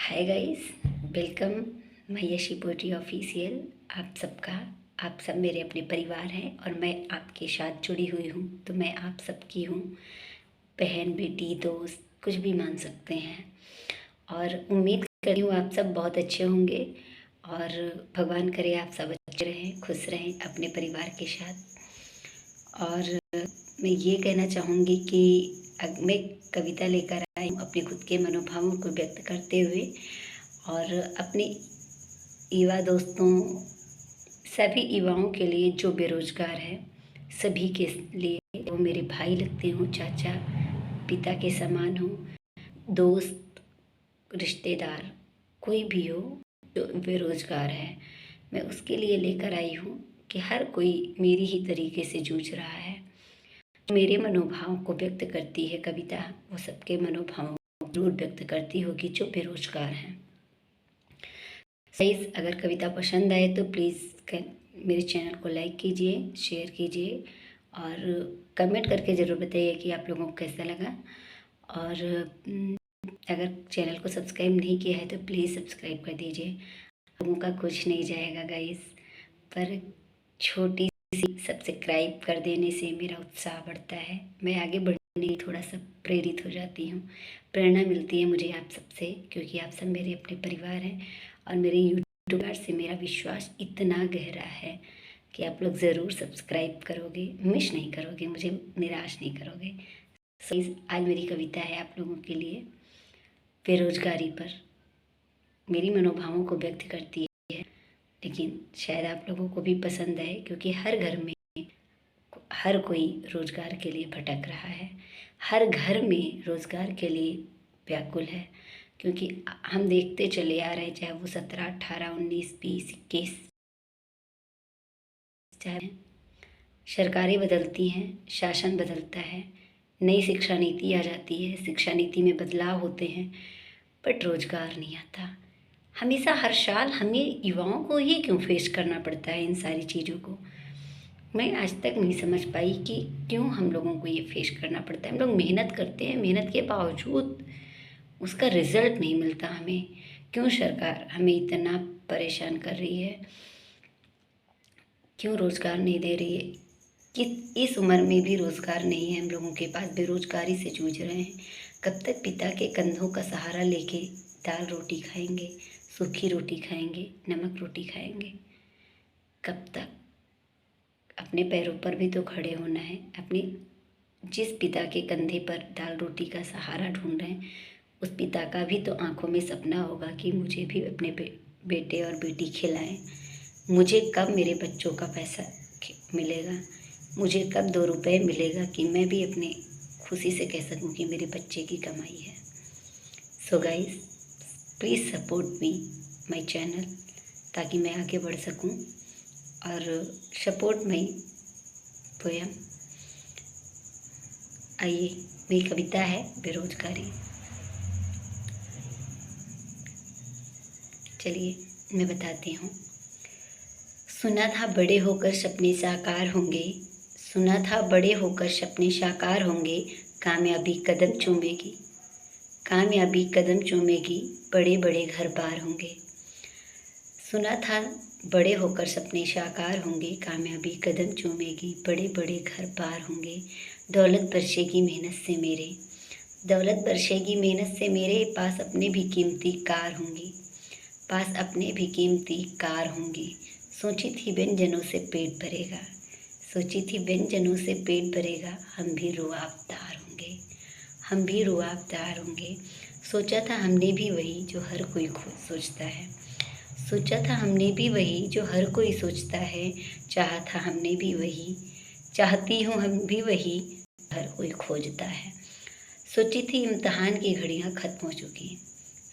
Hi guys, welcome my Yeshi poetry official. आप सब मेरे अपने परिवार हैं और मैं आपके साथ जुड़ी हुई हूँ। तो मैं आप सबकी हूँ, बहन, बेटी, दोस्त, कुछ भी मान सकते हैं। और उम्मीद करती हूँ आप सब बहुत अच्छे होंगे और भगवान करे आप सब अच्छे रहें, खुश रहें अपने परिवार के साथ। और मैं ये कहना चाहूँगी कि मैं कविता लेकर आई हूँ अपने खुद के मनोभावों को व्यक्त करते हुए और अपने युवा दोस्तों, सभी युवाओं के लिए जो बेरोजगार है, सभी के लिए वो मेरे भाई लगते हों, चाचा, पिता के समान हो, दोस्त, रिश्तेदार, कोई भी हो जो बेरोजगार है, मैं उसके लिए लेकर आई हूँ कि हर कोई मेरी ही तरीके से जूझ रहा है। मेरे मनोभाव को व्यक्त करती है कविता, वो सबके मनोभावों को जरूर व्यक्त करती होगी जो बेरोजगार हैं। गाइस, अगर कविता पसंद आए तो प्लीज़ मेरे चैनल को लाइक कीजिए, शेयर कीजिए और कमेंट करके ज़रूर बताइए कि आप लोगों को कैसा लगा। और अगर चैनल को सब्सक्राइब नहीं किया है तो प्लीज़ सब्सक्राइब कर दीजिए। लोगों का कुछ नहीं जाएगा गाइस, पर छोटी सी सब्सक्राइब कर देने से मेरा उत्साह बढ़ता है, मैं आगे बढ़ने की थोड़ा सा प्रेरित हो जाती हूँ, प्रेरणा मिलती है मुझे आप सबसे, क्योंकि आप सब मेरे अपने परिवार हैं और मेरे यूट्यूबर से मेरा विश्वास इतना गहरा है कि आप लोग ज़रूर सब्सक्राइब करोगे, मिस नहीं करोगे, मुझे निराश नहीं करोगे। सो आज मेरी कविता है आप लोगों के लिए बेरोजगारी पर। मेरी मनोभावों को व्यक्त करती है, लेकिन शायद आप लोगों को भी पसंद आए, क्योंकि हर घर में हर कोई रोज़गार के लिए भटक रहा है, हर घर में रोज़गार के लिए व्याकुल है। क्योंकि हम देखते चले आ रहे हैं, चाहे वो 17, 18, 19, 20, 21, चाहे सरकारें बदलती हैं, शासन बदलता है, नई शिक्षा नीति आ जाती है, शिक्षा नीति में बदलाव होते हैं, बट रोज़गार नहीं आता। हमेशा हर साल हमें युवाओं को ही क्यों फेस करना पड़ता है इन सारी चीज़ों को? मैं आज तक नहीं समझ पाई कि क्यों हम लोगों को ये फेस करना पड़ता है। हम लोग मेहनत करते हैं, मेहनत के बावजूद उसका रिजल्ट नहीं मिलता हमें। क्यों सरकार हमें इतना परेशान कर रही है? क्यों रोज़गार नहीं दे रही है? कि इस उम्र में भी रोज़गार नहीं है हम लोगों के पास, बेरोज़गारी से जूझ रहे हैं। कब तक पिता के कंधों का सहारा लेके दाल रोटी खाएंगे, सूखी रोटी खाएंगे, नमक रोटी खाएंगे? कब तक? अपने पैरों पर भी तो खड़े होना है। अपने जिस पिता के कंधे पर दाल रोटी का सहारा ढूंढ रहे हैं, उस पिता का भी तो आंखों में सपना होगा कि मुझे भी अपने बेटे और बेटी खिलाएं। मुझे कब मेरे बच्चों का पैसा मिलेगा? मुझे कब 2 रुपए मिलेगा कि मैं भी अपने खुशी से कह सकूं कि मेरे बच्चे की कमाई है। So guys, please support me, my channel, ताकि मैं आगे बढ़ सकूं। और सपोर्ट माई पोयम। आइए, मेरी कविता है बेरोजगारी। चलिए मैं बताती हूँ। सुना था बड़े होकर सपने साकार होंगे, सुना था बड़े होकर सपने साकार होंगे, कामयाबी कदम चूमेगी, कामयाबी कदम चूमेगी, बड़े बड़े घर पार होंगे। सुना था बड़े होकर सपने साकार होंगे, कामयाबी कदम चूमेगी, बड़े बड़े घर पार होंगे। दौलत बरसेगी मेहनत से मेरे, दौलत बरसेगी मेहनत से मेरे, पास अपने भी कीमती कार होंगी, पास अपने भी कीमती कार होंगी। सोची थी व्यंजनों से पेट भरेगा, सोची थी व्यंजनों से पेट भरेगा, हम भी रुआबदार होंगे, हम भी रुआबदार होंगे। सोचा था हमने भी वही जो हर कोई सोचता है, सोचा था हमने भी वही जो हर कोई सोचता है, चाहा था हमने भी वही, चाहती हूँ हम भी वही, हर कोई खोजता है। सोची थी इम्तहान की घड़ियाँ ख़त्म हो चुकी,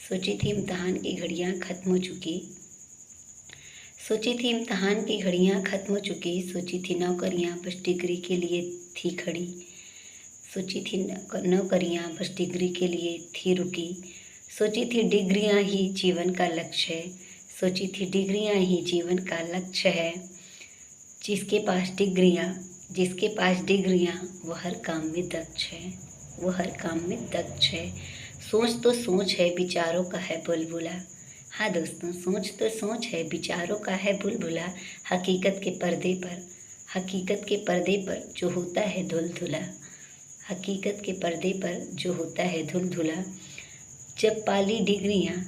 सोची थी इम्तहान की घड़ियाँ ख़त्म हो चुकी, सोची थी इम्तहान की घड़ियाँ ख़त्म हो चुकी, सोची थी नौकरियाँ बस डिग्री के लिए थी खड़ी, सोची थी नौकरियाँ बस डिग्री के लिए थी रुकी, सोची थी डिग्रियाँ ही जीवन का लक्ष्य है, सोची थी डिग्रियाँ ही जीवन का लक्ष्य है। जिसके पास डिग्रियाँ वो हर काम में दक्ष है, वो हर काम में दक्ष है। सोच तो सोच है विचारों का है बुलबुला। हाँ दोस्तों, सोच तो सोच है विचारों का है बुलबुला। हकीकत के पर्दे पर जो होता है धुलधुला। हकीकत के पर्दे पर जो होता है धुलधुला। जब पाली डिग्रियाँ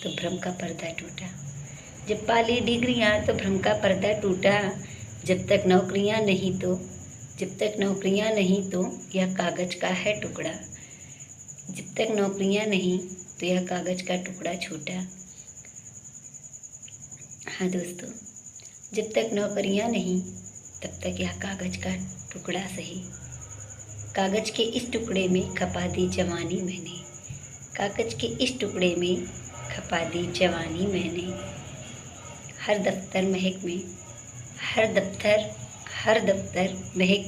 तो भ्रम का पर्दा टूटा। जब पाली डिग्रियाँ तो भ्रम का पर्दा टूटा। जब तक नौकरियाँ नहीं तो यह कागज का है टुकड़ा। जब तक नौकरियाँ नहीं तो यह कागज का टुकड़ा छूटा। हाँ दोस्तों, जब तक नौकरियाँ नहीं तब तक यह कागज का टुकड़ा सही। कागज के इस टुकड़े में खपा दी जवानी मैंने। कागज के इस टुकड़े में खपा दी जवानी मैंने। हर दफ्तर महक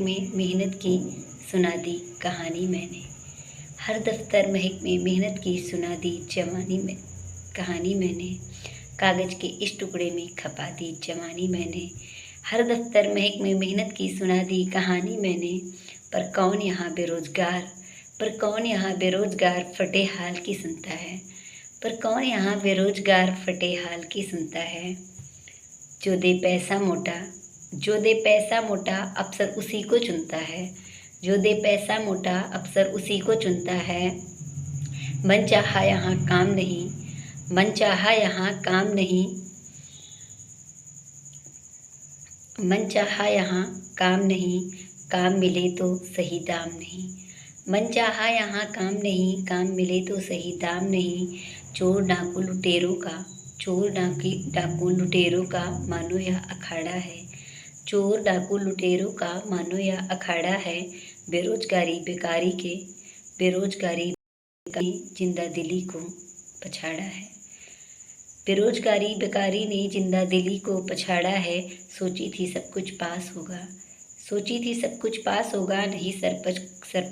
में मेहनत की सुना दी कहानी मैंने। हर दफ्तर महक में मेहनत की सुना दी कहानी मैंने। कागज के इस टुकड़े में खपा दी जवानी मैंने। हर दफ्तर महक में मेहनत की सुना दी कहानी मैंने। पर कौन यहाँ बेरोजगार फटे हाल की सुनता है। पर कौन यहाँ बेरोजगार फटे हाल की सुनता है। जो दे पैसा मोटा अफसर उसी को चुनता है। जो दे पैसा मोटा अफसर उसी को चुनता है। मन चाहा यहाँ काम नहीं। मन चाहा यहाँ काम नहीं। काम मिले तो सही दाम नहीं। मन चाहा यहाँ काम नहीं। काम मिले तो सही दाम नहीं। चोर डाकू लुटेरों का मानो यह अखाड़ा है। चोर डाकू लुटेरों का मानो यह अखाड़ा है। बेरोजगारी जिंदा दिली को पछाड़ा है। बेकारी ने जिंदा दिली को पछाड़ा है। सोची थी सब कुछ पास होगा नहीं सर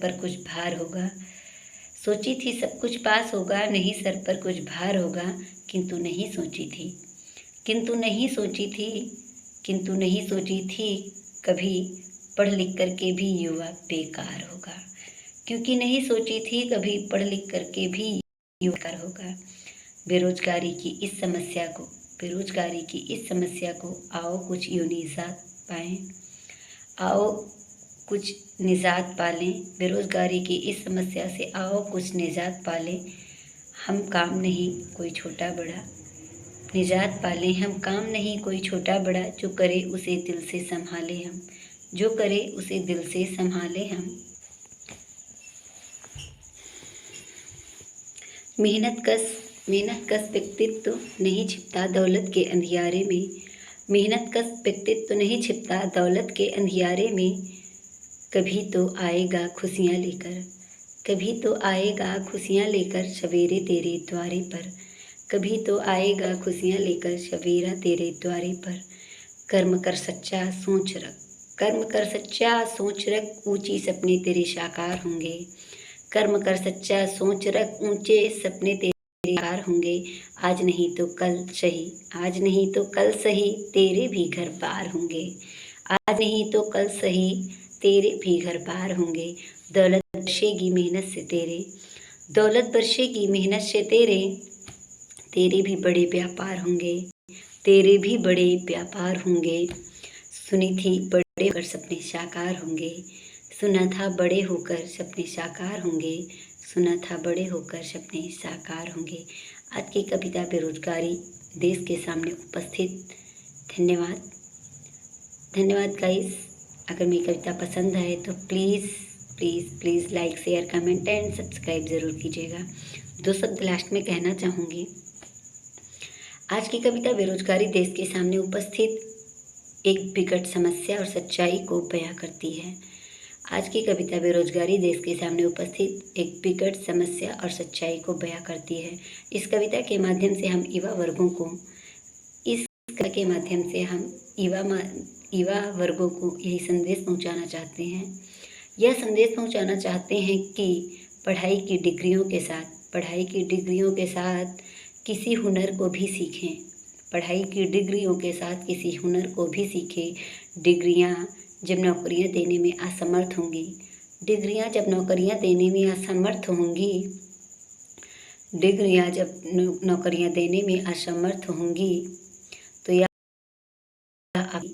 पर कुछ भार होगा। सोची थी सब कुछ पास होगा नहीं सर पर कुछ भार होगा। किंतु नहीं सोची थी कभी पढ़ लिख करके भी युवा बेकार होगा। क्योंकि नहीं सोची थी कभी पढ़ लिख करके भी युवा बेकार होगा। बेरोजगारी की इस समस्या को आओ कुछ निजात पालें। बेरोजगारी की इस समस्या से आओ कुछ निजात पालें। हम काम नहीं कोई छोटा बड़ा निजात पालें। हम काम नहीं कोई छोटा बड़ा। जो करे उसे दिल से संभाले हम। मेहनत कस व्यक्तित्व नहीं छिपता दौलत के अंधियारे में। मेहनत कस व्यक्तित्व नहीं छिपता दौलत के अंधियारे में। कभी तो आएगा खुशियाँ लेकर सवेरे तेरे द्वारे पर। कभी तो आएगा खुशियाँ लेकर सवेरा तेरे द्वारे पर। कर्म कर सच्चा सोच रख ऊंची सपने तेरे साकार होंगे। कर्म कर सच्चा सोच रख ऊंचे सपने तेरे साकार होंगे। आज नहीं तो कल सही तेरे भी घर पार होंगे। आज नहीं तो कल सही तेरे भी घर पार होंगे। दौलत बरसेगी मेहनत से तेरे भी बड़े व्यापार होंगे। सुनी थी बड़े होकर सपने साकार होंगे। सुना था बड़े होकर सपने साकार होंगे। आज की कविता बेरोजगारी देश के सामने उपस्थित। धन्यवाद गाइस। अगर मेरी कविता पसंद आए तो please like share comment and subscribe ज़रूर कीजिएगा। 2 शब्द लास्ट में कहना चाहूँगी। आज की कविता बेरोजगारी देश के सामने उपस्थित एक विकट समस्या और सच्चाई को बयां करती है। आज की कविता बेरोजगारी देश के सामने उपस्थित एक विकट समस्या और सच्चाई को बयां करती है। इस कविता के माध्यम से हम युवा वर्गों को यही संदेश पहुंचाना चाहते हैं कि पढ़ाई की डिग्रियों के साथ किसी हुनर को भी सीखें। डिग्रियां जब नौकरियां देने में असमर्थ होंगी डिग्रियां जब नौकरियां देने में असमर्थ होंगी, डिग्रियां जब नौकरियां देने में असमर्थ होंगी, तो यह आप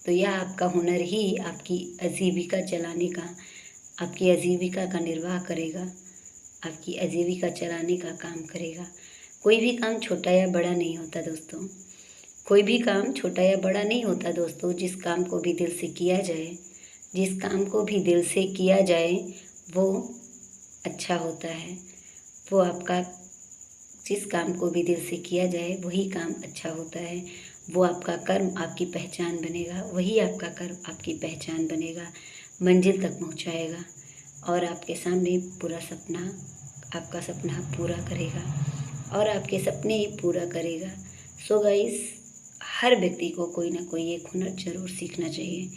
तो यह आपका हुनर ही आपकी आजीविका चलाने का, आपकी आजीविका का निर्वाह करेगा, आपकी आजीविका चलाने का काम करेगा। कोई भी काम छोटा या बड़ा नहीं होता दोस्तों, कोई भी काम छोटा या बड़ा नहीं होता दोस्तों। जिस काम को भी दिल से किया जाए, जिस काम को भी दिल से किया जाए वो अच्छा होता है। वो आपका जिस काम को भी दिल से किया जाए वही काम अच्छा होता है। वो आपका कर्म आपकी पहचान बनेगा, वही आपका कर्म आपकी पहचान बनेगा, मंजिल तक पहुंचाएगा और आपके सामने पूरा सपना, आपका सपना पूरा करेगा और आपके सपने पूरा करेगा। सो गाइस, हर व्यक्ति को कोई ना कोई एक हुनर ज़रूर सीखना चाहिए,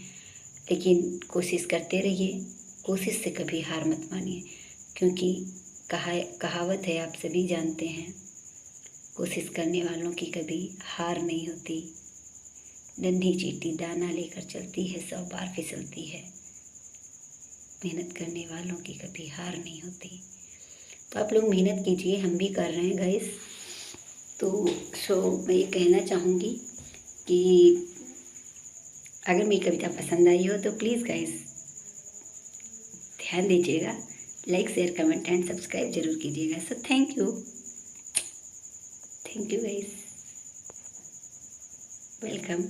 लेकिन कोशिश करते रहिए, कोशिश से कभी हार मत मानिए, क्योंकि कहावत है, आप सभी जानते हैं, कोशिश करने वालों की कभी हार नहीं होती। नन्ही चींटी दाना लेकर चलती है, 100 बार फिसलती है। मेहनत करने वालों की कभी हार नहीं होती। तो आप लोग मेहनत कीजिए, हम भी कर रहे हैं गाइस। तो मैं ये कहना चाहूँगी कि अगर मेरी कविता पसंद आई हो तो प्लीज़ गाइस ध्यान दीजिएगा, like share comment and subscribe जरूर कीजिएगा। So thank you guys, welcome.